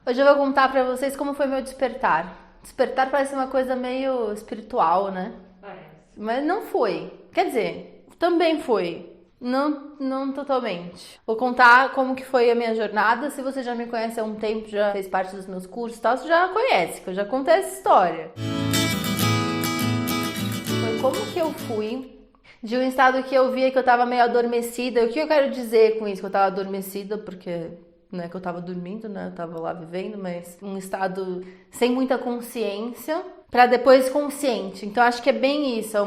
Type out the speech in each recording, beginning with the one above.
Hoje eu vou contar pra vocês como foi meu despertar. Despertar parece uma coisa meio espiritual, né? Parece. Mas não foi. Quer dizer, também foi. Não totalmente. Vou contar como que foi a minha jornada. Se você já me conhece há um tempo, já fez parte dos meus cursos e tal, você já conhece, que eu já contei essa história. Foi como que eu fui de um estado que eu via que eu tava meio adormecida. O que eu quero dizer com isso? Que eu tava adormecida, porque não é que eu tava dormindo, né? Eu tava lá vivendo, mas um estado sem muita consciência, pra depois consciente. Então acho que é bem isso.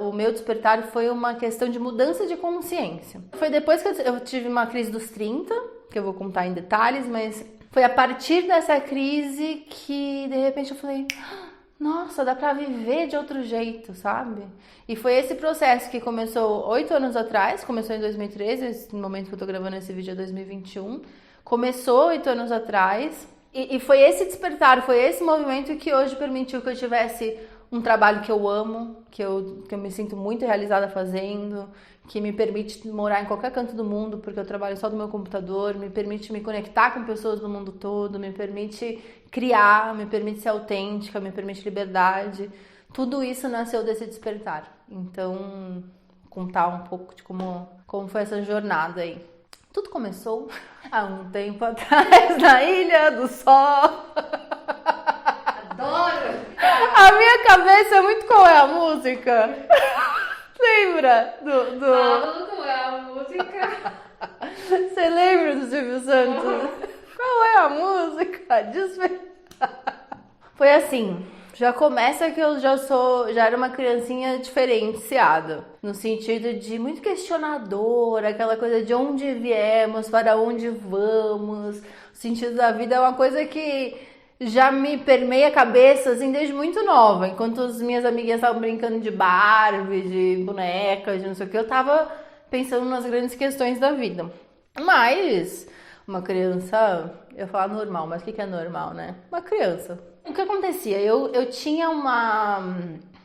O meu despertar foi uma questão de mudança de consciência. Foi depois que eu tive uma crise dos 30, que eu vou contar em detalhes, mas foi a partir dessa crise que de repente eu falei: nossa, dá pra viver de outro jeito, sabe? E foi esse processo que começou 8 anos atrás, começou em 2013, no momento que eu tô gravando esse vídeo é 2021. Começou 8 anos atrás e foi esse despertar, foi esse movimento que hoje permitiu que eu tivesse um trabalho que eu amo, que eu me sinto muito realizada fazendo, que me permite morar em qualquer canto do mundo, porque eu trabalho só do meu computador, me permite me conectar com pessoas do mundo todo, me permite criar, me permite ser autêntica, me permite liberdade. Tudo isso nasceu desse despertar. Então, contar um pouco de como foi essa jornada aí. Tudo começou há um tempo atrás na Ilha do Sol. Adoro! A minha cabeça é muito qual é a música? Lembra Falando é a música. Você lembra do Silvio Santos? Qual é a música? Foi assim. Já começa que eu já era uma criancinha diferenciada, no sentido de muito questionadora, aquela coisa de onde viemos, para onde vamos. O sentido da vida é uma coisa que já me permeia a cabeça assim desde muito nova. Enquanto as minhas amiguinhas estavam brincando de Barbie, de bonecas, de não sei o que, eu tava pensando nas grandes questões da vida. Mas uma criança, eu ia falar normal, mas o que é normal, né? Uma criança. O que acontecia? Eu tinha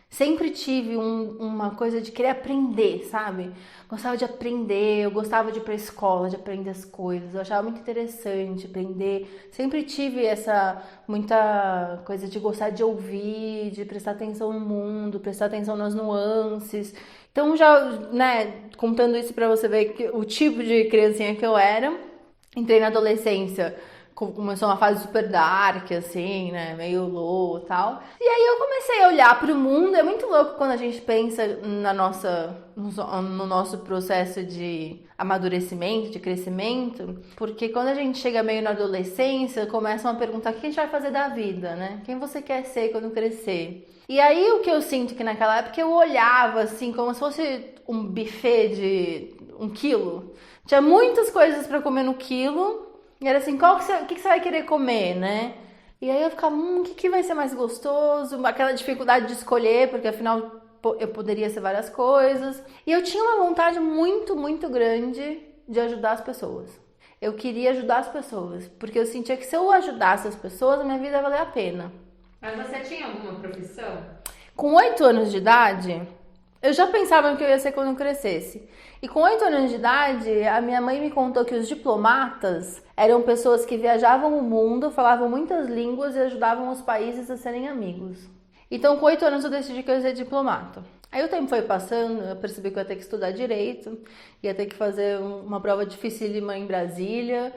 sempre tive uma coisa de querer aprender, sabe? Gostava de aprender, eu gostava de ir pra escola, de aprender as coisas, eu achava muito interessante aprender. Sempre tive muita coisa de gostar de ouvir, de prestar atenção no mundo, prestar atenção nas nuances. Então já, né, contando isso pra você ver o tipo de criancinha que eu era, entrei na adolescência. Começou uma fase super dark, assim, né? Meio low e tal. E aí eu comecei a olhar pro mundo. É muito louco quando a gente pensa no nosso processo de amadurecimento, de crescimento. Porque quando a gente chega meio na adolescência, começam a perguntar o que a gente vai fazer da vida, né? Quem você quer ser quando crescer? E aí o que eu sinto que naquela época eu olhava, assim, como se fosse um buffet de 1 quilo. Tinha muitas coisas pra comer no quilo. E era assim, o que você vai querer comer, né? E aí eu ficava, o que vai ser mais gostoso? Aquela dificuldade de escolher, porque afinal eu poderia ser várias coisas. E eu tinha uma vontade muito, muito grande de ajudar as pessoas. Eu queria ajudar as pessoas, porque eu sentia que se eu ajudasse as pessoas, a minha vida ia valer a pena. Mas você tinha alguma profissão? Com 8 anos de idade, eu já pensava no que eu ia ser quando eu crescesse. E com 8 anos de idade, a minha mãe me contou que os diplomatas eram pessoas que viajavam o mundo, falavam muitas línguas e ajudavam os países a serem amigos. Então, com 8 anos eu decidi que eu ia ser diplomata. Aí o tempo foi passando, eu percebi que eu ia ter que estudar direito, ia ter que fazer uma prova dificílima em Brasília.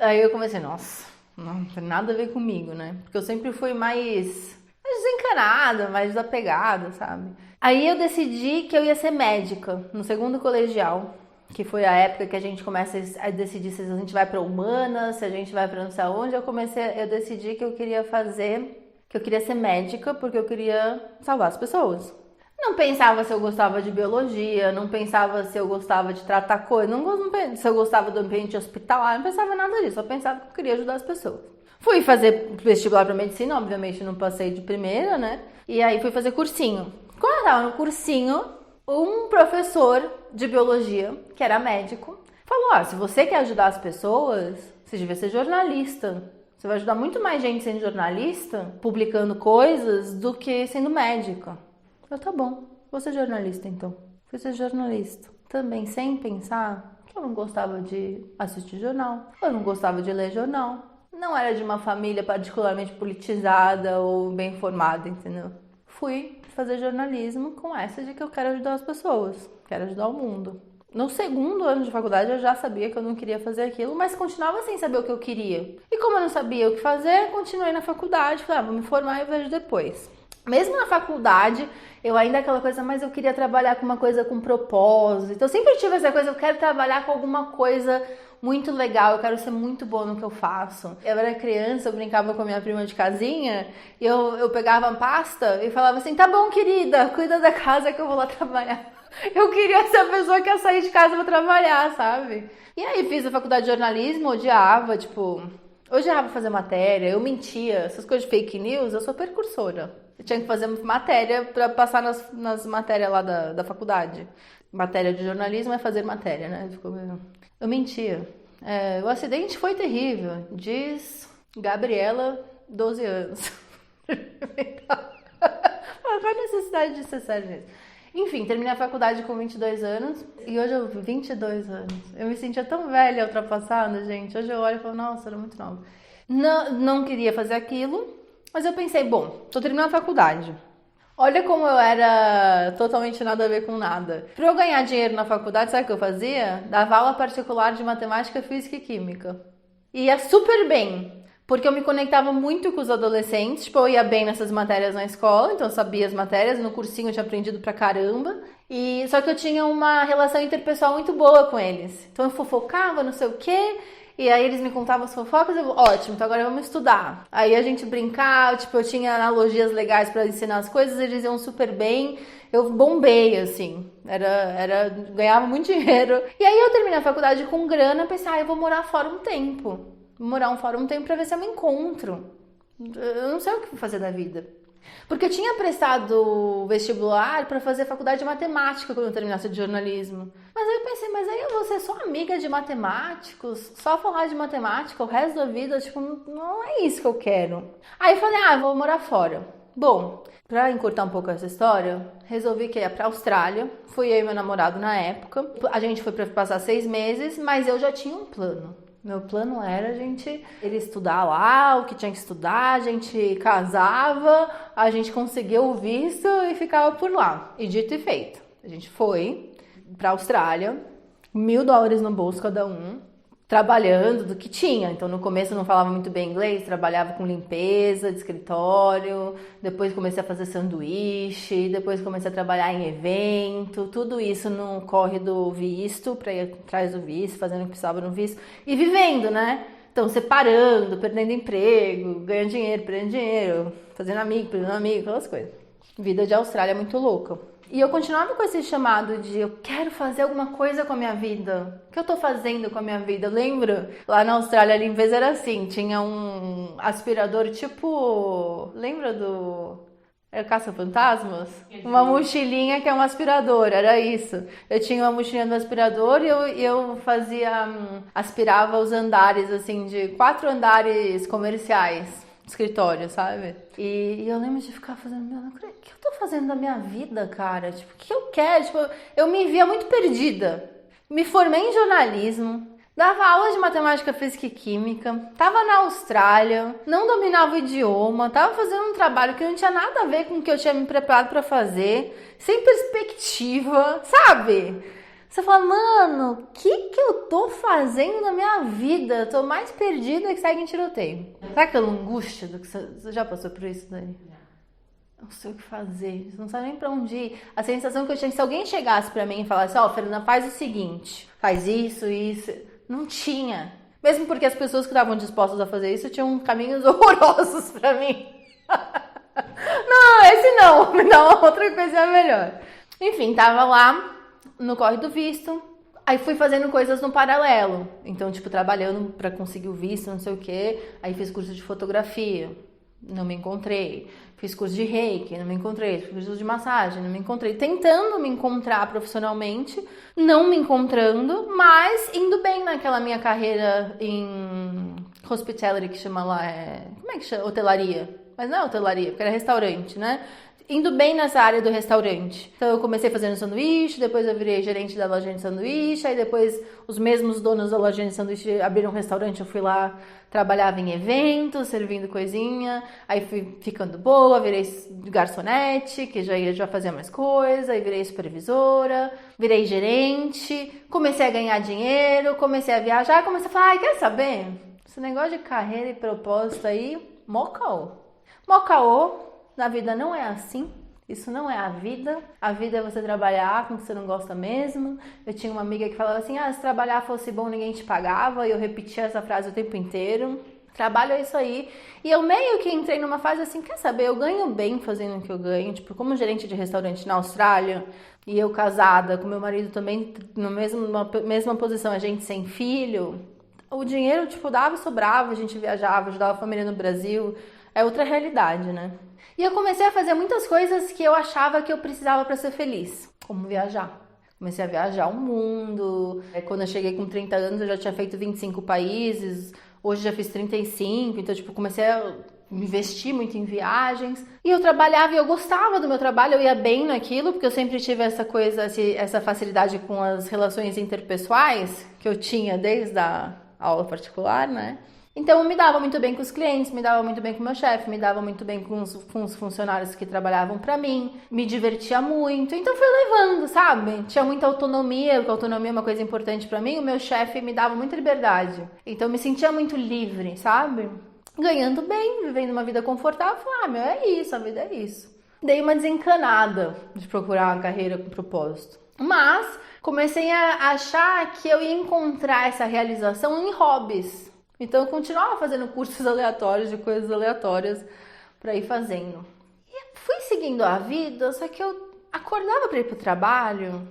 Aí eu comecei, nossa, não tem nada a ver comigo, né? Porque eu sempre fui mais desencanada, mais desapegada, sabe? Aí eu decidi que eu ia ser médica no segundo colegial, que foi a época que a gente começa a decidir se a gente vai para humanas, se a gente vai para não sei aonde. Eu decidi que eu queria ser médica porque eu queria salvar as pessoas. Não pensava se eu gostava de biologia, não pensava se eu gostava de tratar coisas, se eu gostava do ambiente hospitalar, não pensava nada disso, só pensava que eu queria ajudar as pessoas. Fui fazer vestibular para medicina, obviamente não passei de primeira, né? E aí fui fazer cursinho. Quando eu tava no cursinho, um professor de biologia, que era médico, falou: se você quer ajudar as pessoas, você devia ser jornalista. Você vai ajudar muito mais gente sendo jornalista, publicando coisas, do que sendo médica. Tá bom, vou ser jornalista então. Fui ser jornalista. Também sem pensar que eu não gostava de assistir jornal, eu não gostava de ler jornal. não era de uma família particularmente politizada ou bem formada, entendeu? Fui fazer jornalismo com essa de que eu quero ajudar as pessoas, quero ajudar o mundo. No segundo ano de faculdade eu já sabia que eu não queria fazer aquilo, mas continuava sem saber o que eu queria. E como eu não sabia o que fazer, continuei na faculdade, falei, vou me formar e vejo depois. Mesmo na faculdade, eu ainda aquela coisa, mas eu queria trabalhar com uma coisa com propósito. Eu sempre tive essa coisa, eu quero trabalhar com alguma coisa muito legal, eu quero ser muito boa no que eu faço. Eu era criança, eu brincava com a minha prima de casinha, e eu pegava a pasta e falava assim, tá bom, querida, cuida da casa que eu vou lá trabalhar. Eu queria ser a pessoa que ia sair de casa pra trabalhar, sabe? E aí fiz a faculdade de jornalismo, odiava fazer matéria, eu mentia, essas coisas de fake news, eu sou precursora. Eu tinha que fazer matéria pra passar nas matérias lá da faculdade. Matéria de jornalismo é fazer matéria, né? Eu mentia. O acidente foi terrível, diz Gabriela, 12 anos. Qual a necessidade de ser sério nisso? Enfim, terminei a faculdade com 22 anos e hoje eu 22 anos. Eu me sentia tão velha, ultrapassada, gente. Hoje eu olho e falo, nossa, era muito nova. Não queria fazer aquilo, mas eu pensei, bom, tô terminando a faculdade. Olha como eu era totalmente nada a ver com nada. Pra eu ganhar dinheiro na faculdade, sabe o que eu fazia? Dava aula particular de matemática, física e química. E ia super bem. Porque eu me conectava muito com os adolescentes, eu ia bem nessas matérias na escola, então eu sabia as matérias, no cursinho eu tinha aprendido pra caramba, só que eu tinha uma relação interpessoal muito boa com eles. Então eu fofocava, não sei o quê, e aí eles me contavam as fofocas, ótimo, então agora vamos estudar. Aí a gente brincava, eu tinha analogias legais pra ensinar as coisas, eles iam super bem, eu bombei, assim, ganhava muito dinheiro. E aí eu terminei a faculdade com grana, pensei, eu vou morar fora um tempo. Fora um tempo pra ver se eu me encontro. Eu não sei o que vou fazer da vida. Porque eu tinha prestado vestibular pra fazer faculdade de matemática quando eu terminasse de jornalismo. Mas aí eu pensei, mas aí eu vou ser só amiga de matemáticos, só falar de matemática o resto da vida, não é isso que eu quero. Aí eu falei, vou morar fora. Bom, pra encurtar um pouco essa história, resolvi que ia pra Austrália. Fui eu e meu namorado na época. A gente foi pra passar 6 meses, mas eu já tinha um plano. Meu plano era ele estudar lá, o que tinha que estudar, a gente casava, a gente conseguia o visto e ficava por lá. E dito e feito. A gente foi pra Austrália, $1.000 no bolso cada um, trabalhando do que tinha. Então no começo eu não falava muito bem inglês, trabalhava com limpeza de escritório, depois comecei a fazer sanduíche, depois comecei a trabalhar em evento, tudo isso no corre do visto, para ir atrás do visto, fazendo o que precisava no visto e vivendo, né? Então separando, perdendo emprego, ganhando dinheiro, perdendo dinheiro, fazendo amigo, perdendo amigo, aquelas coisas. Vida de Austrália é muito louca. E eu continuava com esse chamado de eu quero fazer alguma coisa com a minha vida. O que eu tô fazendo com a minha vida? Eu lembro, lá na Austrália a limpeza era assim, tinha um aspirador lembra do... Era Caça-Fantasmas? Uma mochilinha que é um aspirador, era isso. Eu tinha uma mochilinha do aspirador e eu aspirava os andares, assim, de 4 andares comerciais. Escritório, sabe? E eu lembro de ficar fazendo, o que eu tô fazendo da minha vida, cara? O que eu quero? Eu me via muito perdida. Me formei em jornalismo, dava aula de matemática, física e química, tava na Austrália, não dominava o idioma, tava fazendo um trabalho que não tinha nada a ver com o que eu tinha me preparado pra fazer, sem perspectiva, sabe? Você fala, mano, o que eu tô fazendo na minha vida? Eu tô mais perdida que segue em tiroteio. Sabe aquela angústia do que você já passou por isso daí? Não sei o que fazer, você não sabe nem pra onde ir. A sensação que eu tinha que se alguém chegasse pra mim e falasse, Fernanda, faz o seguinte, faz isso, não tinha. Mesmo porque as pessoas que estavam dispostas a fazer isso tinham caminhos horrorosos pra mim. Não, esse não, me dá uma outra coisa melhor. Enfim, tava lá no corre do visto, aí fui fazendo coisas no paralelo, então trabalhando pra conseguir o visto, não sei o que, aí fiz curso de fotografia, não me encontrei, fiz curso de reiki, não me encontrei, fiz curso de massagem, não me encontrei, tentando me encontrar profissionalmente, não me encontrando, mas indo bem naquela minha carreira em hospitality, que chama lá, como é que chama? Hotelaria, mas não é hotelaria, porque era restaurante, né? indo bem nessa área do restaurante. Então eu comecei fazendo sanduíche, depois eu virei gerente da lojinha de sanduíche, aí depois os mesmos donos da lojinha de sanduíche abriram um restaurante, eu fui lá, trabalhava em eventos, servindo coisinha, aí fui ficando boa, virei garçonete, que já fazia mais coisa, aí virei supervisora, virei gerente, comecei a ganhar dinheiro, comecei a viajar, comecei a falar, ai, quer saber? Esse negócio de carreira e propósito aí, mó caô, na vida não é assim. Isso não é a vida é você trabalhar com o que você não gosta mesmo. Eu tinha uma amiga que falava assim, se trabalhar fosse bom ninguém te pagava, e eu repetia essa frase o tempo inteiro. Trabalho é isso aí. E eu meio que entrei numa fase assim, quer saber, eu ganho bem fazendo o que eu ganho, tipo, como gerente de restaurante na Austrália, e eu casada, com meu marido também na mesma posição, a gente sem filho, o dinheiro, tipo, dava e sobrava, a gente viajava, ajudava a família no Brasil, é outra realidade, né? E eu comecei a fazer muitas coisas que eu achava que eu precisava para ser feliz, como viajar. Comecei a viajar o mundo. Quando eu cheguei com 30 anos, eu já tinha feito 25 países. Hoje já fiz 35, então tipo, comecei a investir muito em viagens. E eu trabalhava e eu gostava do meu trabalho, eu ia bem naquilo, porque eu sempre tive essa coisa, essa facilidade com as relações interpessoais que eu tinha desde a aula particular, né? Então eu me dava muito bem com os clientes, me dava muito bem com o meu chefe, me dava muito bem com os funcionários que trabalhavam pra mim, me divertia muito, então fui levando, sabe? Tinha muita autonomia, porque a autonomia é uma coisa importante pra mim, o meu chefe me dava muita liberdade, então eu me sentia muito livre, sabe? Ganhando bem, vivendo uma vida confortável, falei, é isso, a vida é isso. Dei uma desencanada de procurar uma carreira com propósito, mas comecei a achar que eu ia encontrar essa realização em hobbies. Então eu continuava fazendo cursos aleatórios de coisas aleatórias para ir fazendo. E fui seguindo a vida, só que eu acordava para ir pro trabalho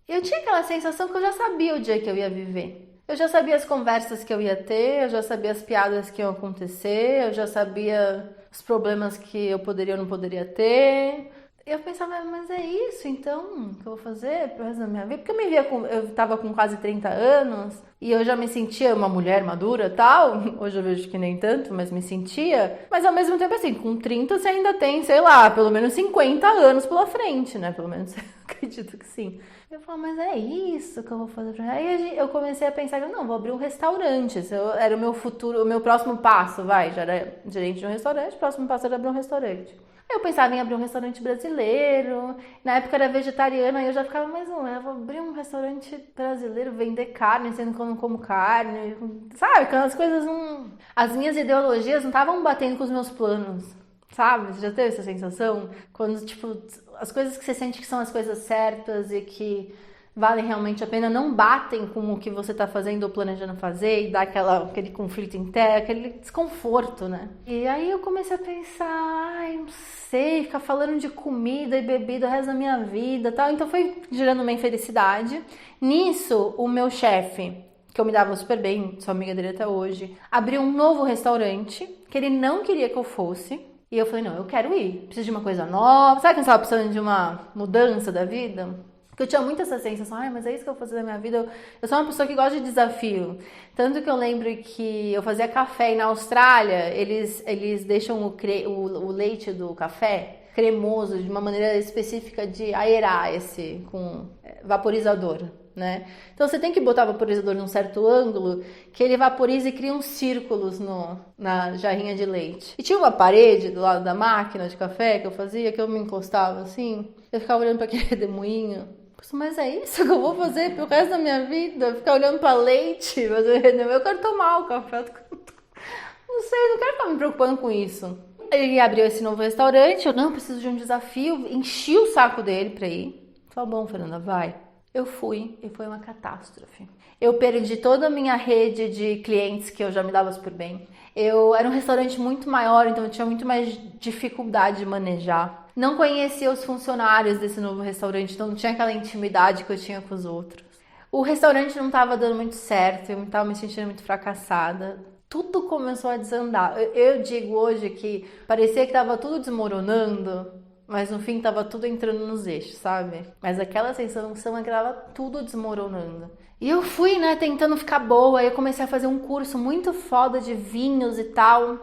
e eu tinha aquela sensação que eu já sabia o dia que eu ia viver. Eu já sabia as conversas que eu ia ter, eu já sabia as piadas que iam acontecer, eu já sabia os problemas que eu poderia ou não poderia ter. Eu pensava, mas é isso então que eu vou fazer pro resto da minha vida? Porque eu tava com quase 30 anos e eu já me sentia uma mulher madura e tal. Hoje eu vejo que nem tanto, mas me sentia. Mas ao mesmo tempo assim, com 30 você ainda tem, sei lá, pelo menos 50 anos pela frente, né? Pelo menos eu acredito que sim. Eu falo, mas é isso que eu vou fazer pra... Aí eu comecei a pensar, não, vou abrir um restaurante. Esse era o meu futuro, o meu próximo passo, já era gerente de um restaurante, o próximo passo era abrir um restaurante. Eu pensava em abrir um restaurante brasileiro, na época era vegetariana, aí eu já ficava, mas não, eu vou abrir um restaurante brasileiro, vender carne, sendo que eu não como carne, sabe? Quando as coisas não... As minhas ideologias não estavam batendo com os meus planos, sabe? Você já teve essa sensação? Quando, tipo, as coisas que você sente que são as coisas certas e que valem realmente a pena, não batem com o que você tá fazendo ou planejando fazer e dá aquele conflito interno, aquele desconforto, né? E aí eu comecei a pensar, não sei, ficar falando de comida e bebida o resto da minha vida e tal. Então foi gerando uma infelicidade. Nisso, o meu chefe, que eu me dava super bem, sou amiga dele até hoje, abriu um novo restaurante que ele não queria que eu fosse. E eu falei, não, eu quero ir, preciso de uma coisa nova. Sabe quando você estava precisando de uma mudança da vida? Porque eu tinha muito essa sensação, mas é isso que eu vou fazer da minha vida. Eu sou uma pessoa que gosta de desafio. Tanto que eu lembro que eu fazia café e na Austrália, eles deixam o leite do café cremoso de uma maneira específica de aerar com vaporizador, né? Então você tem que botar o vaporizador num certo ângulo que ele vaporiza e cria uns círculos na jarrinha de leite. E tinha uma parede do lado da máquina de café que eu fazia, que eu me encostava assim, eu ficava olhando para aquele redemoinho. Mas é isso que eu vou fazer pro resto da minha vida? Ficar olhando pra leite? Eu quero tomar o café. Não sei, não quero ficar me preocupando com isso. Ele abriu esse novo restaurante, eu não preciso de um desafio, enchi o saco dele pra ir. Falei, bom, Fernanda, vai. Eu fui e foi uma catástrofe. Eu perdi toda a minha rede de clientes que eu já me dava super bem. Era um restaurante muito maior, então eu tinha muito mais dificuldade de manejar. Não conhecia os funcionários desse novo restaurante, então não tinha aquela intimidade que eu tinha com os outros. O restaurante não estava dando muito certo, eu estava me sentindo muito fracassada. Tudo começou a desandar. Eu digo hoje que parecia que estava tudo desmoronando, mas no fim tava tudo entrando nos eixos, sabe? Mas aquela sensação é que tava tudo desmoronando. E eu fui, né, tentando ficar boa. Aí eu comecei a fazer um curso muito foda de vinhos e tal.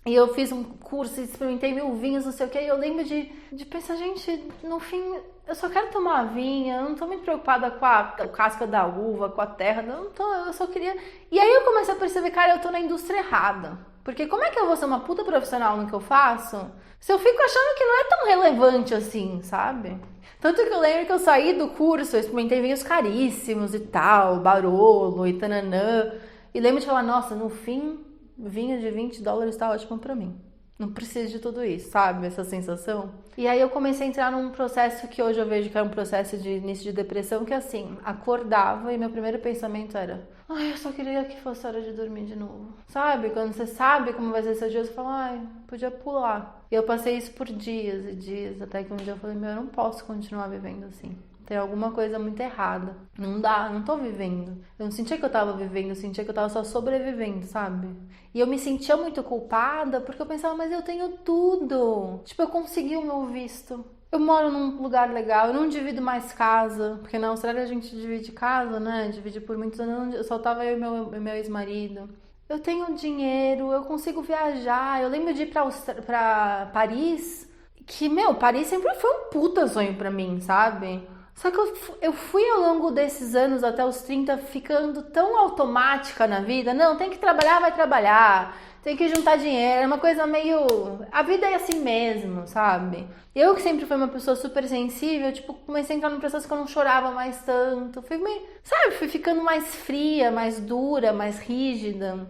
E eu fiz um curso, experimentei 1000 vinhos, não sei o que. E eu lembro de pensar, gente, no fim, eu só quero tomar vinho, eu não tô muito preocupada com a casca da uva, com a terra, eu só queria... E aí eu comecei a perceber, cara, eu tô na indústria errada. Porque como é que eu vou ser uma puta profissional no que eu faço se eu fico achando que não é tão relevante assim, sabe? Tanto que eu lembro que eu saí do curso, eu experimentei vinhos caríssimos e tal, Barolo e tananã. E lembro de falar, nossa, no fim, vinho de $20 tá ótimo pra mim. Não preciso de tudo isso, sabe? Essa sensação. E aí eu comecei a entrar num processo que hoje eu vejo que é um processo de início de depressão, que assim, acordava e meu primeiro pensamento era, ai, eu só queria que fosse hora de dormir de novo. Sabe? Quando você sabe como vai ser seu dia, você fala, ai, podia pular. E eu passei isso por dias e dias, até que um dia eu falei, meu, eu não posso continuar vivendo assim. Tem alguma coisa muito errada. Não dá, não tô vivendo. Eu não sentia que eu tava vivendo, eu sentia que eu tava só sobrevivendo, sabe? E eu me sentia muito culpada porque eu pensava, mas eu tenho tudo. Tipo, eu consegui o meu visto. Eu moro num lugar legal, eu não divido mais casa. Porque na Austrália a gente divide casa, né? Divide por muitos anos. Eu só tava eu e meu ex-marido. Eu tenho dinheiro, eu consigo viajar. Eu lembro de ir pra Paris. Que, meu, Paris sempre foi um puta sonho pra mim, sabe? Só que eu fui ao longo desses anos, até os 30, ficando tão automática na vida. Não, tem que trabalhar, vai trabalhar. Tem que juntar dinheiro. É uma coisa meio... A vida é assim mesmo, sabe? Eu que sempre fui uma pessoa super sensível, tipo, comecei a entrar num processo que eu não chorava mais tanto. Fui ficando mais fria, mais dura, mais rígida.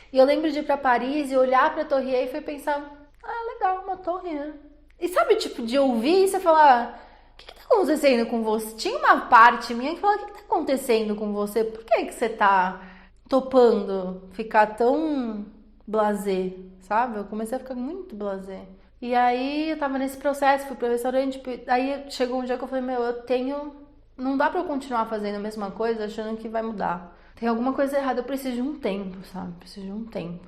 E eu lembro de ir pra Paris e olhar pra Torre Eiffel e pensar, ah, legal, uma torre, né? E sabe, tipo, de ouvir e você falar... O que tá acontecendo com você? Tinha uma parte minha que falava, o que tá acontecendo com você? Por que você tá topando ficar tão blasé, sabe? Eu comecei a ficar muito blasé. E aí eu tava nesse processo, fui pro restaurante, aí chegou um dia que eu falei, meu, não dá pra eu continuar fazendo a mesma coisa achando que vai mudar. Tem alguma coisa errada, eu preciso de um tempo, sabe? Preciso de um tempo.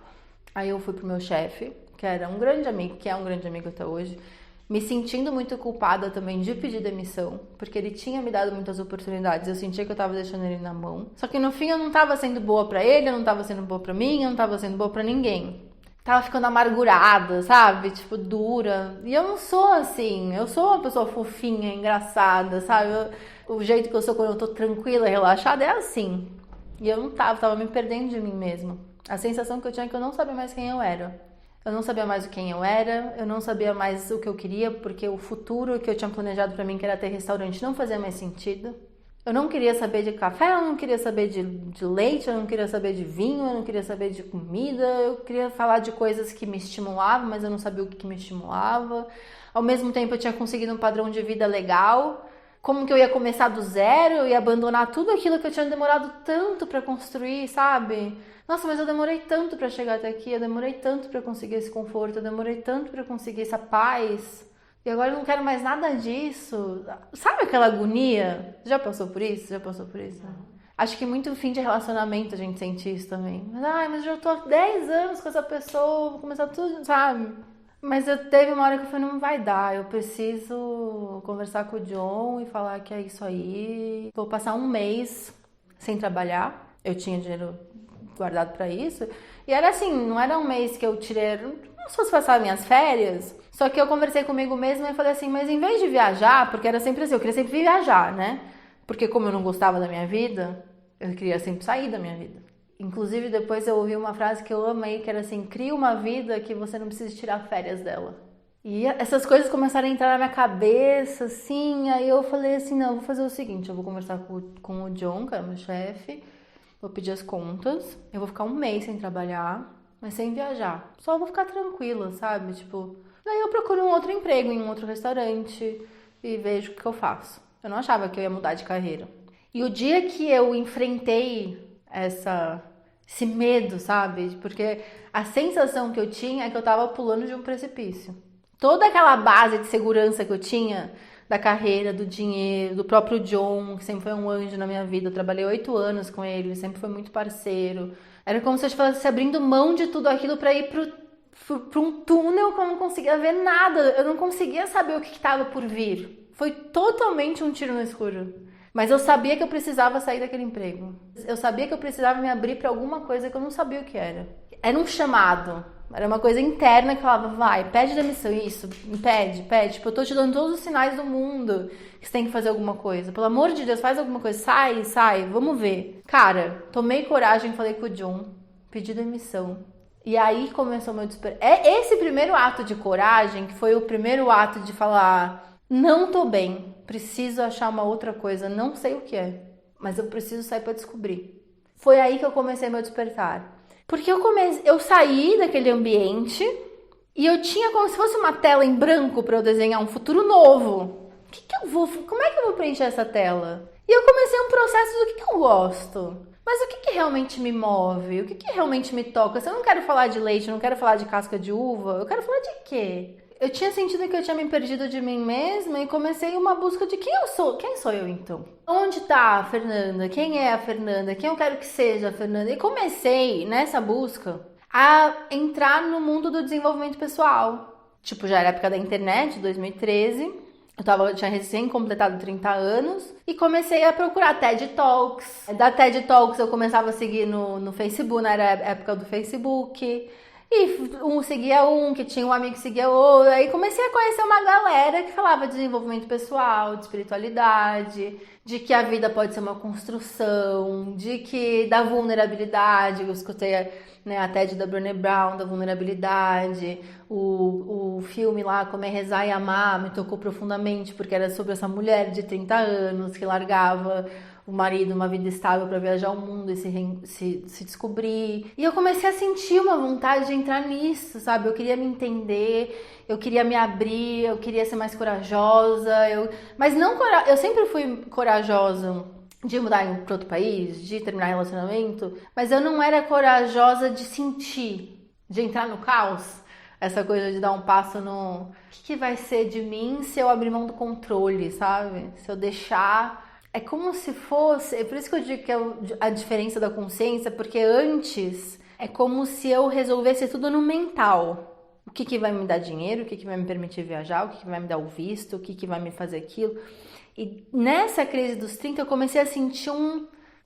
Aí eu fui pro meu chefe, que era um grande amigo, que é um grande amigo até hoje, me sentindo muito culpada também de pedir demissão, porque ele tinha me dado muitas oportunidades, eu sentia que eu tava deixando ele na mão. Só que no fim eu não tava sendo boa pra ele, eu não tava sendo boa pra mim, eu não tava sendo boa pra ninguém. Tava ficando amargurada, sabe? Tipo, dura. E eu não sou assim, eu sou uma pessoa fofinha, engraçada, sabe? O jeito que eu sou quando eu tô tranquila, relaxada é assim. E eu não tava me perdendo de mim mesma. A sensação que eu tinha é que eu não sabia mais quem eu era. Eu não sabia mais quem eu era, eu não sabia mais o que eu queria, porque o futuro que eu tinha planejado pra mim, que era ter restaurante, não fazia mais sentido. Eu não queria saber de café, eu não queria saber de leite, eu não queria saber de vinho, eu não queria saber de comida, eu queria falar de coisas que me estimulavam, mas eu não sabia o que me estimulava. Ao mesmo tempo eu tinha conseguido um padrão de vida legal. Como que eu ia começar do zero, eu ia abandonar tudo aquilo que eu tinha demorado tanto pra construir, sabe? Nossa, mas eu demorei tanto pra chegar até aqui, eu demorei tanto pra conseguir esse conforto, eu demorei tanto pra conseguir essa paz. E agora eu não quero mais nada disso. Sabe aquela agonia? Já passou por isso? Já passou por isso? Acho que muito fim de relacionamento a gente sente isso também. Mas eu já tô há 10 anos com essa pessoa, vou começar tudo, sabe? Mas teve uma hora que eu falei, não vai dar, eu preciso conversar com o John e falar que é isso aí. Vou passar um mês sem trabalhar, eu tinha dinheiro guardado pra isso. E era assim, não era um mês que eu tirei, não se fosse passar minhas férias. Só que eu conversei comigo mesma e falei assim, mas em vez de viajar, porque era sempre assim, eu queria sempre viajar, né? Porque como eu não gostava da minha vida, eu queria sempre sair da minha vida. Inclusive depois eu ouvi uma frase que eu amei, que era assim, cria uma vida que você não precisa tirar férias dela. E essas coisas começaram a entrar na minha cabeça, assim, aí eu falei assim, não, eu vou fazer o seguinte, eu vou conversar com o John, que é meu chefe, vou pedir as contas, eu vou ficar um mês sem trabalhar, mas sem viajar. Só vou ficar tranquila, sabe? Tipo, daí eu procuro um outro emprego em um outro restaurante e vejo o que eu faço. Eu não achava que eu ia mudar de carreira. E o dia que eu enfrentei esse medo, sabe? Porque a sensação que eu tinha é que eu tava pulando de um precipício. Toda aquela base de segurança que eu tinha da carreira, do dinheiro, do próprio John, que sempre foi um anjo na minha vida. Eu trabalhei 8 anos com ele, ele sempre foi muito parceiro. Era como se eu estivesse abrindo mão de tudo aquilo pra ir pra um túnel que eu não conseguia ver nada. Eu não conseguia saber o que estava por vir. Foi totalmente um tiro no escuro. Mas eu sabia que eu precisava sair daquele emprego. Eu sabia que eu precisava me abrir pra alguma coisa que eu não sabia o que era. Era um chamado. Era uma coisa interna que falava, vai, pede demissão, isso, pede. Tipo, eu tô te dando todos os sinais do mundo que você tem que fazer alguma coisa. Pelo amor de Deus, faz alguma coisa, sai, vamos ver. Cara, tomei coragem, falei com o John, pedi demissão. E aí começou o meu desespero. É esse primeiro ato de coragem que foi o primeiro ato de falar, não tô bem, preciso achar uma outra coisa, não sei o que é, mas eu preciso sair pra descobrir. Foi aí que eu comecei meu despertar. Porque eu saí daquele ambiente e eu tinha como se fosse uma tela em branco para eu desenhar um futuro novo. Como é que eu vou preencher essa tela? E eu comecei um processo do que eu gosto. Mas o que realmente me move? O que realmente me toca? Se eu não quero falar de leite, eu não quero falar de casca de uva, eu quero falar de quê? Eu tinha sentido que eu tinha me perdido de mim mesma e comecei uma busca de quem eu sou. Quem sou eu, então? Onde tá a Fernanda? Quem é a Fernanda? Quem eu quero que seja a Fernanda? E comecei, nessa busca, a entrar no mundo do desenvolvimento pessoal. Tipo, já era época da internet, 2013. Eu tinha recém completado 30 anos e comecei a procurar TED Talks. Da TED Talks eu começava a seguir no Facebook, na época do Facebook. E um seguia que tinha um amigo que seguia outro. Aí comecei a conhecer uma galera que falava de desenvolvimento pessoal, de espiritualidade, de que a vida pode ser uma construção, da vulnerabilidade. Eu escutei a TED da Brené Brown, da vulnerabilidade. O filme lá, Comer, Rezar e Amar, me tocou profundamente, porque era sobre essa mulher de 30 anos que largava o marido, uma vida estável para viajar o mundo e se descobrir. E eu comecei a sentir uma vontade de entrar nisso, sabe? Eu queria me entender, eu queria me abrir, eu queria ser mais corajosa. Mas não eu sempre fui corajosa de mudar para outro país, de terminar relacionamento, mas eu não era corajosa de sentir, de entrar no caos. Essa coisa de dar um passo no... O que vai ser de mim se eu abrir mão do controle, sabe? Se eu deixar... É como se fosse... É por isso que eu digo que é a diferença da consciência, porque antes é como se eu resolvesse tudo no mental. O que vai me dar dinheiro, o que vai me permitir viajar, o que vai me dar o visto, o que vai me fazer aquilo. E nessa crise dos 30 eu comecei a sentir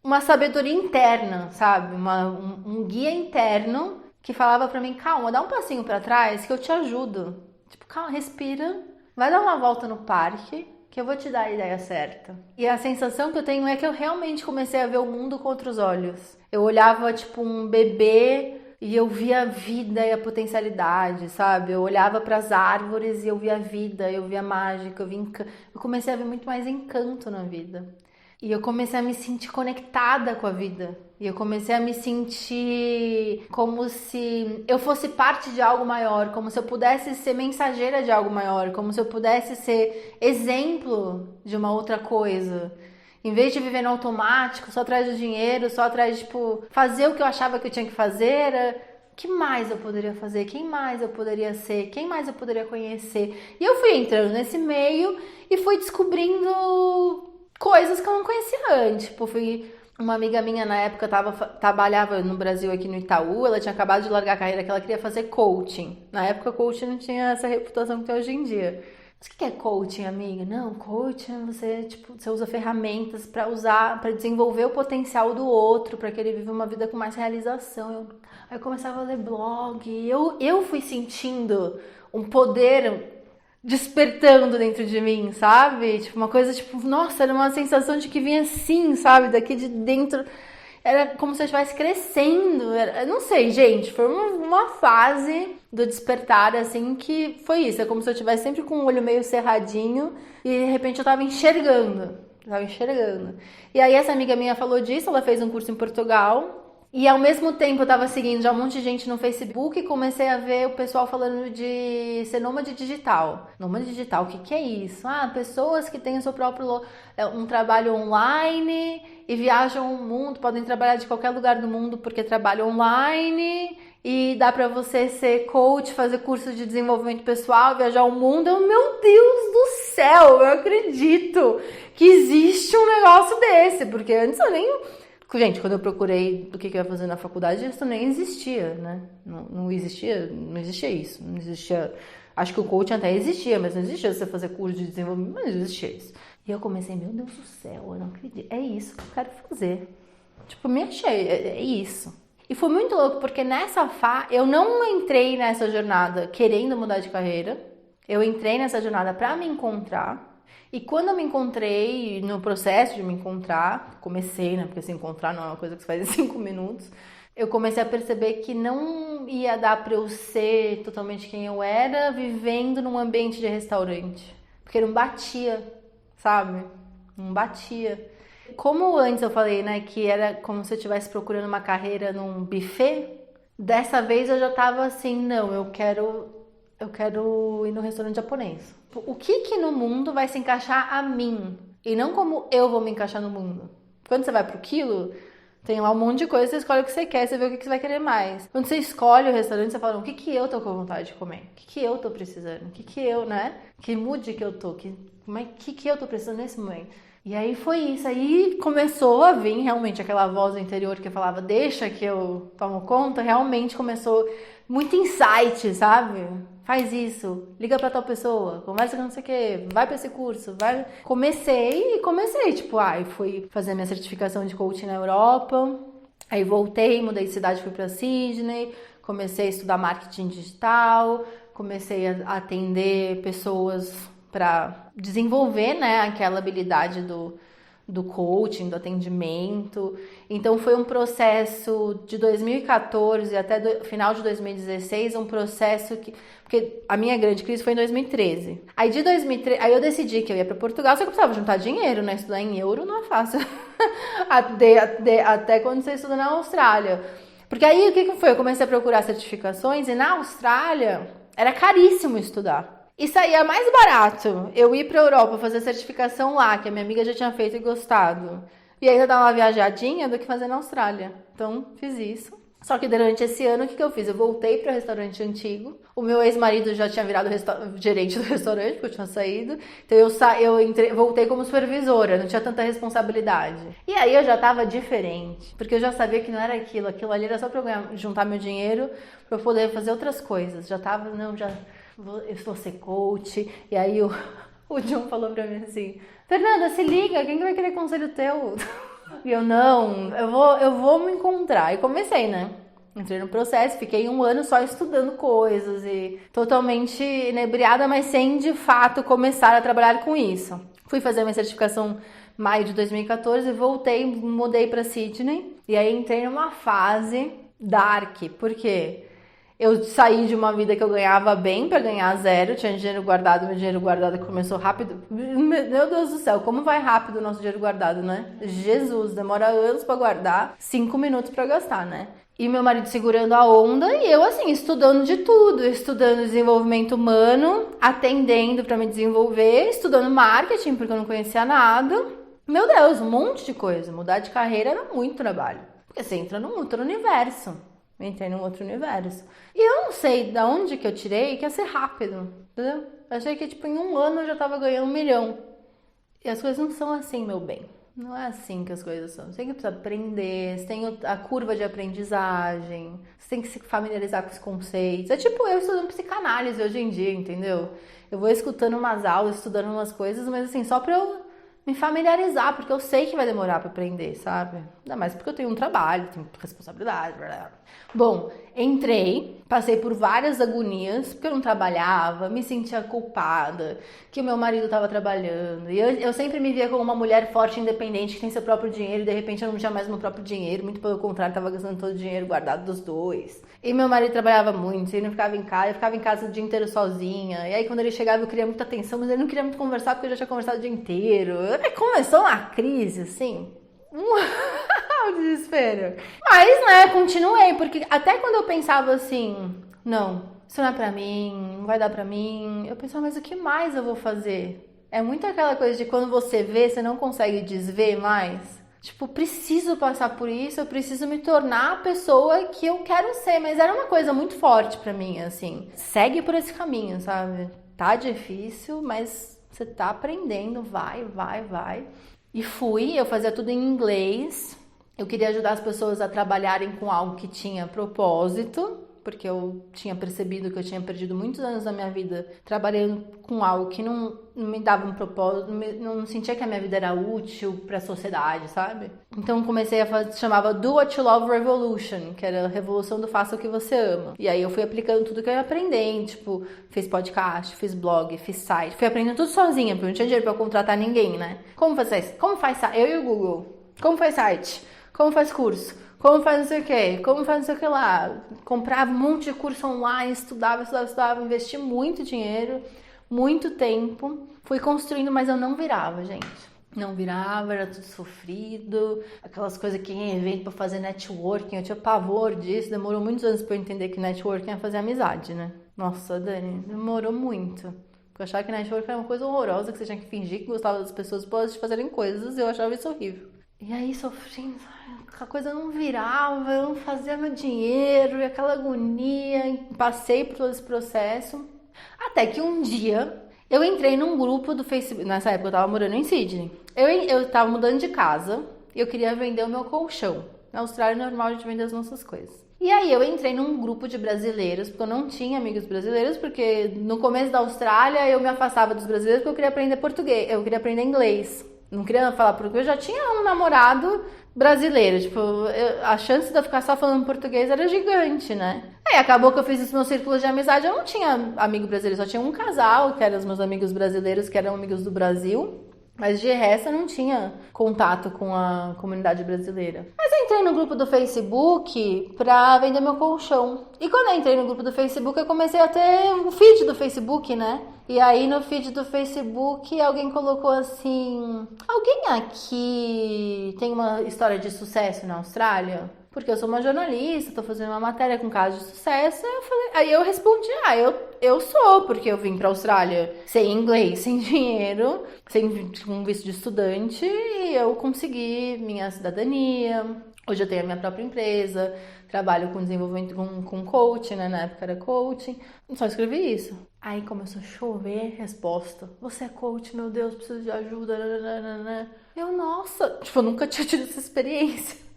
uma sabedoria interna, sabe? Um guia interno que falava pra mim, calma, dá um passinho pra trás que eu te ajudo. Tipo, calma, respira, vai dar uma volta no parque que eu vou te dar a ideia certa. E a sensação que eu tenho é que eu realmente comecei a ver o mundo com outros olhos. Eu olhava tipo um bebê e eu via a vida e a potencialidade, sabe? Eu olhava para as árvores e eu via a vida, eu via a mágica, eu comecei a ver muito mais encanto na vida. E eu comecei a me sentir conectada com a vida. E eu comecei a me sentir como se eu fosse parte de algo maior, como se eu pudesse ser mensageira de algo maior, como se eu pudesse ser exemplo de uma outra coisa. Em vez de viver no automático, só atrás do dinheiro, só atrás de, fazer o que eu achava que eu tinha que fazer, o que mais eu poderia fazer? Quem mais eu poderia ser? Quem mais eu poderia conhecer? E eu fui entrando nesse meio e fui descobrindo coisas que eu não conhecia antes. Uma amiga minha na época trabalhava no Brasil aqui no Itaú, ela tinha acabado de largar a carreira que ela queria fazer coaching. Na época, coaching não tinha essa reputação que tem hoje em dia. Mas o que é coaching, amiga? Não, coaching você usa ferramentas para desenvolver o potencial do outro, para que ele viva uma vida com mais realização. Aí eu começava a ler blog, eu fui sentindo um poder despertando dentro de mim, sabe? Uma coisa nossa, era uma sensação de que vinha assim, sabe? Daqui de dentro, era como se eu estivesse crescendo. Não sei, gente, foi uma fase do despertar, assim, que foi isso. É como se eu estivesse sempre com o olho meio cerradinho e de repente eu tava enxergando. E aí essa amiga minha falou disso, ela fez um curso em Portugal. E ao mesmo tempo eu tava seguindo já um monte de gente no Facebook e comecei a ver o pessoal falando de ser nômade digital. Nômade digital, o que é isso? Pessoas que têm o seu próprio um trabalho online e viajam o mundo, podem trabalhar de qualquer lugar do mundo porque trabalham online e dá pra você ser coach, fazer curso de desenvolvimento pessoal, viajar o mundo. Meu Deus do céu, eu acredito que existe um negócio desse, porque antes eu nem... Gente, quando eu procurei o que eu ia fazer na faculdade, isso nem existia, né? Não existia isso. Não existia. Acho que o coaching até existia, mas não existia você fazer curso de desenvolvimento, mas não existia isso. E eu comecei, meu Deus do céu, eu não acredito. É isso que eu quero fazer. Me achei, é isso. E foi muito louco, porque eu não entrei nessa jornada querendo mudar de carreira. Eu entrei nessa jornada para me encontrar. E quando eu me encontrei, no processo de me encontrar, comecei, né? Porque se encontrar não é uma coisa que se faz em 5 minutos. Eu comecei a perceber que não ia dar para eu ser totalmente quem eu era vivendo num ambiente de restaurante. Porque não batia, sabe? Não batia. Como antes eu falei, né, que era como se eu estivesse procurando uma carreira num buffet, dessa vez eu já tava assim, não, eu quero ir no restaurante japonês. O que no mundo vai se encaixar a mim? E não como eu vou me encaixar no mundo. Quando você vai pro quilo, tem lá um monte de coisa, você escolhe o que você quer, você vê o que você vai querer mais. Quando você escolhe o restaurante, você fala, o que eu tô com vontade de comer? O que eu tô precisando? O que eu, né? Que mood que eu tô? Que eu tô precisando nesse momento? E aí foi isso, aí começou a vir realmente aquela voz do interior que falava, deixa que eu tomo conta, realmente começou muito insight, sabe? Faz isso, liga pra tal pessoa, conversa com não sei o que, vai pra esse curso, vai. Comecei, tipo, fui fazer minha certificação de coaching na Europa, aí voltei, mudei de cidade, fui pra Sydney, comecei a estudar marketing digital, comecei a atender pessoas para desenvolver, né, aquela habilidade do coaching, do atendimento. Então foi um processo de 2014 até final de 2016, um processo porque a minha grande crise foi em 2013. Aí de 2013, aí eu decidi que eu ia para Portugal, só que eu precisava juntar dinheiro, né? Estudar em euro não é fácil. até quando você estuda na Austrália. Porque aí o que foi? Eu comecei a procurar certificações e na Austrália era caríssimo estudar. E saía mais barato eu ir pra Europa fazer certificação lá, que a minha amiga já tinha feito e gostado, e ainda dar uma viajadinha do que fazer na Austrália. Então, fiz isso. Só que durante esse ano, o que eu fiz? Eu voltei para o restaurante antigo. O meu ex-marido já tinha virado gerente do restaurante, porque eu tinha saído. Então, voltei como supervisora, não tinha tanta responsabilidade. E aí, eu já tava diferente, porque eu já sabia que não era aquilo. Aquilo ali era só para eu juntar meu dinheiro para eu poder fazer outras coisas. Eu vou ser coach. E aí o John falou pra mim assim, Fernanda, se liga, quem que vai querer conselho teu? E eu vou me encontrar. E comecei, né? Entrei no processo, fiquei 1 ano só estudando coisas e totalmente inebriada, mas sem de fato começar a trabalhar com isso. Fui fazer minha certificação em maio de 2014, voltei, mudei pra Sydney e aí entrei numa fase dark. Por quê? Eu saí de uma vida que eu ganhava bem pra ganhar zero, tinha dinheiro guardado, meu dinheiro guardado começou rápido. Meu Deus do céu, como vai rápido o nosso dinheiro guardado, né? Jesus, demora anos pra guardar, 5 minutos pra gastar, né? E meu marido segurando a onda e eu assim, estudando de tudo, estudando desenvolvimento humano, atendendo pra me desenvolver, estudando marketing porque eu não conhecia nada. Meu Deus, um monte de coisa. Mudar de carreira era muito trabalho, porque você entra num outro universo. Entrei num outro universo. E eu não sei de onde que eu tirei que ia ser rápido, entendeu? Eu achei que, em 1 ano eu já tava ganhando 1 milhão. E as coisas não são assim, meu bem. Não é assim que as coisas são. Você tem que precisar aprender, você tem a curva de aprendizagem, você tem que se familiarizar com os conceitos. É tipo eu estudando psicanálise hoje em dia, entendeu? Eu vou escutando umas aulas, estudando umas coisas, mas assim, só pra eu me familiarizar, porque eu sei que vai demorar pra aprender, sabe? Ainda mais porque eu tenho um trabalho, tenho responsabilidade, blá blá. Bom, entrei, passei por várias agonias, porque eu não trabalhava, me sentia culpada, que o meu marido estava trabalhando, e eu sempre me via como uma mulher forte, independente, que tem seu próprio dinheiro, e de repente eu não tinha mais meu próprio dinheiro, muito pelo contrário, estava gastando todo o dinheiro guardado dos dois. E meu marido trabalhava muito, ele não ficava em casa, eu ficava em casa o dia inteiro sozinha, e aí quando ele chegava eu queria muita atenção, mas ele não queria muito conversar, porque eu já tinha conversado o dia inteiro. Aí começou uma crise, assim, o desespero. Mas, né, continuei, porque até quando eu pensava assim, não, isso não é pra mim, não vai dar pra mim, eu pensava, mas o que mais eu vou fazer? É muito aquela coisa de quando você vê, você não consegue desver mais. Tipo, preciso passar por isso, eu preciso me tornar a pessoa que eu quero ser. Mas era uma coisa muito forte pra mim, assim. Segue por esse caminho, sabe? Tá difícil, mas você tá aprendendo, vai. E eu fazia tudo em inglês. Eu queria ajudar as pessoas a trabalharem com algo que tinha propósito, porque eu tinha percebido que eu tinha perdido muitos anos da minha vida trabalhando com algo que não me dava um propósito, não sentia que a minha vida era útil para a sociedade, sabe? Então comecei a fazer, chamava Do What You Love Revolution, que era a revolução do faça o que você ama. E aí eu fui aplicando tudo que eu ia aprendendo, tipo, fiz podcast, fiz blog, fiz site, fui aprendendo tudo sozinha, porque eu não tinha dinheiro para contratar ninguém, né? Como faz site? Eu e o Google. Como faz site? Como faz curso? Como faz não sei o que? Como faz não sei o que lá? Comprava um monte de curso online, estudava, investi muito dinheiro, muito tempo. Fui construindo, mas eu não virava, gente. Não virava, era tudo sofrido. Aquelas coisas que ia em evento pra fazer networking, eu tinha pavor disso. Demorou muitos anos pra eu entender que networking é fazer amizade, né? Nossa, Dani, demorou muito. Porque eu achava que networking era uma coisa horrorosa, que você tinha que fingir que gostava das pessoas pra elas te fazerem coisas, e eu achava isso horrível. E aí, sofrendo, a coisa não virava, eu não fazia meu dinheiro, e aquela agonia, passei por todo esse processo. Até que um dia, eu entrei num grupo do Facebook, nessa época eu tava morando em Sydney. Eu tava mudando de casa, e eu queria vender o meu colchão. Na Austrália é normal a gente vender as nossas coisas. E aí eu entrei num grupo de brasileiros, porque eu não tinha amigos brasileiros, porque no começo da Austrália eu me afastava dos brasileiros porque eu queria aprender português, eu queria aprender inglês. Não queria falar português, eu já tinha um namorado brasileiro, tipo, a chance de eu ficar só falando português era gigante, né? Aí acabou que eu fiz os meus círculos de amizade, eu não tinha amigo brasileiro, só tinha um casal, que eram os meus amigos brasileiros, que eram amigos do Brasil. Mas de resto eu não tinha contato com a comunidade brasileira. Mas eu entrei no grupo do Facebook pra vender meu colchão. E quando eu entrei no grupo do Facebook, eu comecei a ter um feed do Facebook, né? E aí no feed do Facebook alguém colocou assim: alguém aqui tem uma história de sucesso na Austrália? Porque eu sou uma jornalista, tô fazendo uma matéria com casos de sucesso. Aí eu respondi, eu sou, porque eu vim pra Austrália sem inglês, sem dinheiro, sem um visto de estudante, e eu consegui minha cidadania. Hoje eu tenho a minha própria empresa, trabalho com desenvolvimento, com coaching, né? Na época era coaching. Só escrevi isso. Aí começou a chover resposta. Você é coach, meu Deus, preciso de ajuda. Eu, nossa, tipo, eu nunca tinha tido essa experiência.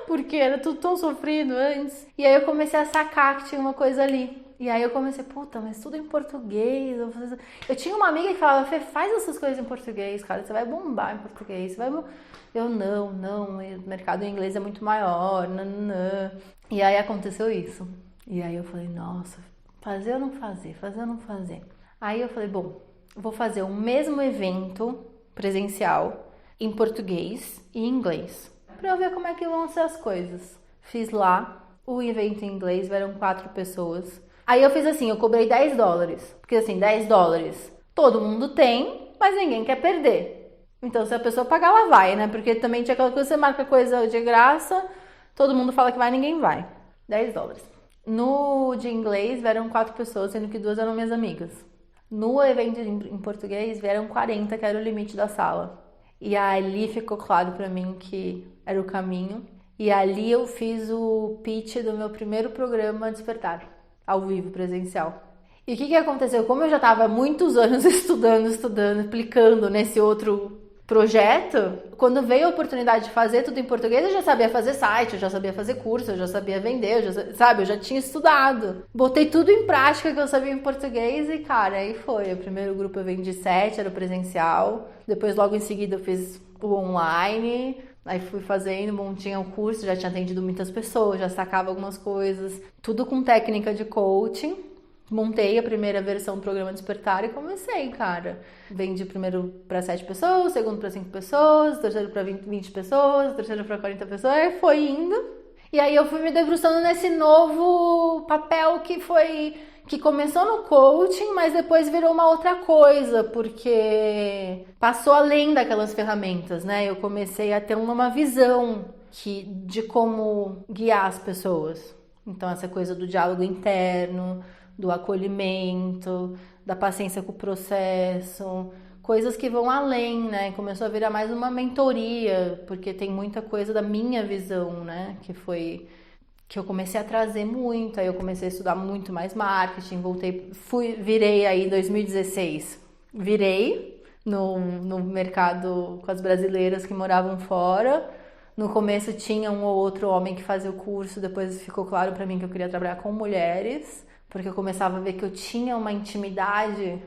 Porque era tudo tão sofrido antes. E aí eu comecei a sacar que tinha uma coisa ali. E aí eu comecei, puta, mas tudo em português. Eu tinha uma amiga que falava, Fê, faz essas coisas em português, cara. Você vai bombar em português. Eu, não. O mercado em inglês é muito maior. Nananã. E aí aconteceu isso. E aí eu falei, nossa, fazer ou não fazer? Fazer ou não fazer? Aí eu falei, bom, vou fazer o mesmo evento presencial em português e inglês. Pra eu ver como é que vão ser as coisas. Fiz lá o evento em inglês, eram 4 pessoas. Aí eu fiz assim, eu cobrei $10. Porque assim, $10 todo mundo tem, mas ninguém quer perder. Então se a pessoa pagar, ela vai, né? Porque também tinha aquela coisa, você marca coisa de graça, todo mundo fala que vai, ninguém vai. $10. No de inglês vieram 4 pessoas, sendo que 2 eram minhas amigas. No evento em português vieram 40, que era o limite da sala. E ali ficou claro pra mim que era o caminho. E ali eu fiz o pitch do meu primeiro programa Despertar, ao vivo, presencial. E o que aconteceu? Como eu já estava há muitos anos estudando, aplicando nesse outro projeto, quando veio a oportunidade de fazer tudo em português, eu já sabia fazer site, eu já sabia fazer curso, eu já sabia vender, eu já tinha estudado. Botei tudo em prática que eu sabia em português e, cara, aí foi. O primeiro grupo eu vendi 7, era o presencial. Depois, logo em seguida, eu fiz o online. Aí fui fazendo, tinha um curso, já tinha atendido muitas pessoas, já sacava algumas coisas. Tudo com técnica de coaching. Montei a primeira versão do programa Despertar e comecei, cara. Vendi primeiro para 7 pessoas, segundo para 5 pessoas, terceiro para 20 pessoas, terceiro para 40 pessoas, e foi indo. E aí eu fui me debruçando nesse novo papel que começou no coaching, mas depois virou uma outra coisa, porque passou além daquelas ferramentas, né? Eu comecei a ter uma visão de como guiar as pessoas. Então essa coisa do diálogo interno, do acolhimento, da paciência com o processo, coisas que vão além, né? Começou a virar mais uma mentoria, porque tem muita coisa da minha visão, né? Que eu comecei a trazer muito, aí eu comecei a estudar muito mais marketing, virei aí em 2016, virei no mercado com as brasileiras que moravam fora, No começo tinha um ou outro homem que fazia o curso, depois ficou claro pra mim que eu queria trabalhar com mulheres, porque eu começava a ver que eu tinha uma intimidade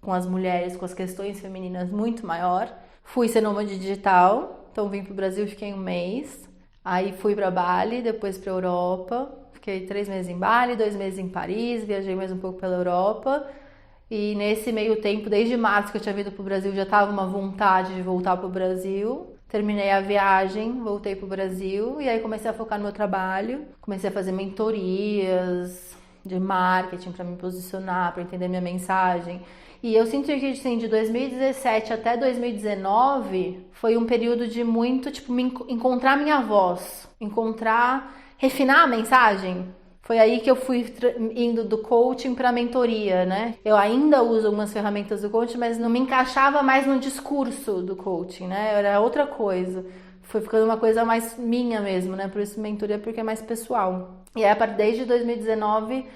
com as mulheres, com as questões femininas muito maior. Fui ser nômade digital, então vim pro Brasil, fiquei um mês. Aí fui pra Bali, depois pra Europa. Fiquei 3 meses em Bali, 2 meses em Paris, viajei mais um pouco pela Europa. E nesse meio tempo, desde março que eu tinha vindo pro Brasil, já tava uma vontade de voltar pro Brasil. Terminei a viagem, voltei pro Brasil e aí comecei a focar no meu trabalho. Comecei a fazer mentorias de marketing para me posicionar, para entender minha mensagem. E eu sinto que assim, de 2017 até 2019 foi um período de muito, tipo, encontrar minha voz, refinar a mensagem. Foi aí que eu fui indo do coaching para mentoria, né? Eu ainda uso algumas ferramentas do coaching, mas não me encaixava mais no discurso do coaching, né? Era outra coisa. Foi ficando uma coisa mais minha mesmo, né? Por isso mentoria, porque é mais pessoal. E aí, desde 2019,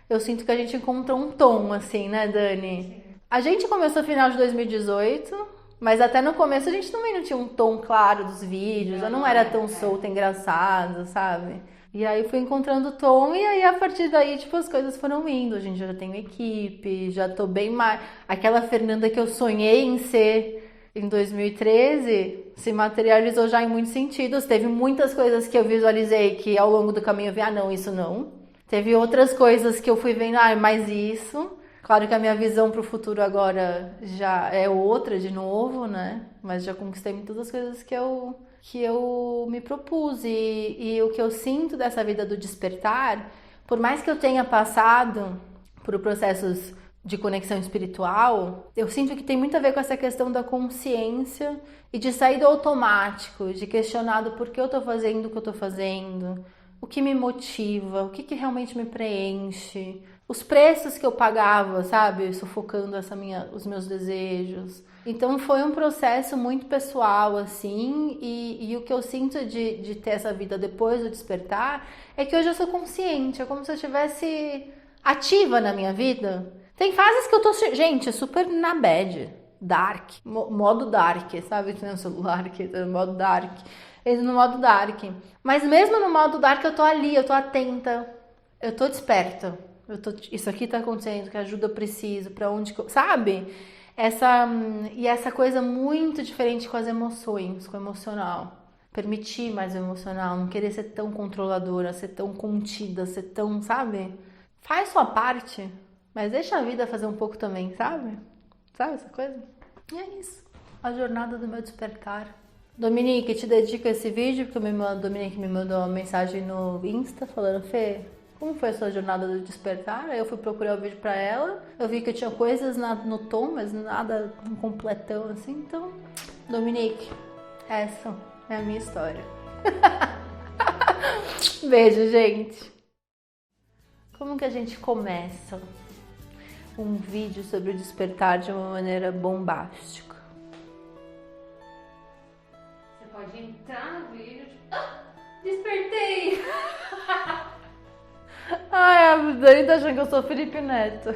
eu sinto que a gente encontrou um tom, assim, né, Dani? Sim. A gente começou no final de 2018, mas até no começo a gente também não tinha um tom claro dos vídeos, eu não era tão solta, engraçada, sabe? E aí fui encontrando o tom e aí a partir daí, tipo, as coisas foram indo. A gente já tem uma equipe, já tô bem mais... Aquela Fernanda que eu sonhei em ser em 2013 se materializou já em muitos sentidos. Teve muitas coisas que eu visualizei que ao longo do caminho eu vi, não, isso não. Teve outras coisas que eu fui vendo, mais isso. Claro que a minha visão pro futuro agora já é outra de novo, né? Mas já conquistei muitas das coisas que eu me propus e o que eu sinto dessa vida do despertar, por mais que eu tenha passado por processos de conexão espiritual, eu sinto que tem muito a ver com essa questão da consciência e de sair do automático, de questionar do porquê eu tô fazendo o que eu tô fazendo, o que me motiva, o que realmente me preenche, os preços que eu pagava, sabe, sufocando os meus desejos. Então foi um processo muito pessoal, assim, e o que eu sinto de ter essa vida depois do despertar é que hoje eu sou consciente, é como se eu estivesse ativa na minha vida. Tem fases que eu tô, gente, super na bad, dark, modo dark, sabe, no celular que tá no modo dark, no modo dark. Mas mesmo no modo dark eu tô ali, eu tô atenta, eu tô desperta, isso aqui tá acontecendo, que ajuda eu preciso, pra onde que eu, sabe? Essa coisa muito diferente com as emoções, com o emocional. Permitir mais o emocional, não querer ser tão controladora, ser tão contida, ser tão, sabe? Faz sua parte, mas deixa a vida fazer um pouco também, sabe? Sabe essa coisa? E é isso. A jornada do meu despertar. Dominique, te dedico esse vídeo porque Dominique me mandou uma mensagem no Insta falando, Fê, como foi a sua jornada do despertar? Aí eu fui procurar o vídeo pra ela. Eu vi que eu tinha coisas no tom, mas nada completão assim. Então, Dominique, essa é a minha história. Beijo, gente. Como que a gente começa um vídeo sobre o despertar de uma maneira bombástica? Você pode entrar no vídeo, tipo, despertei! Ai, a Dani tá achando que eu sou Felipe Neto.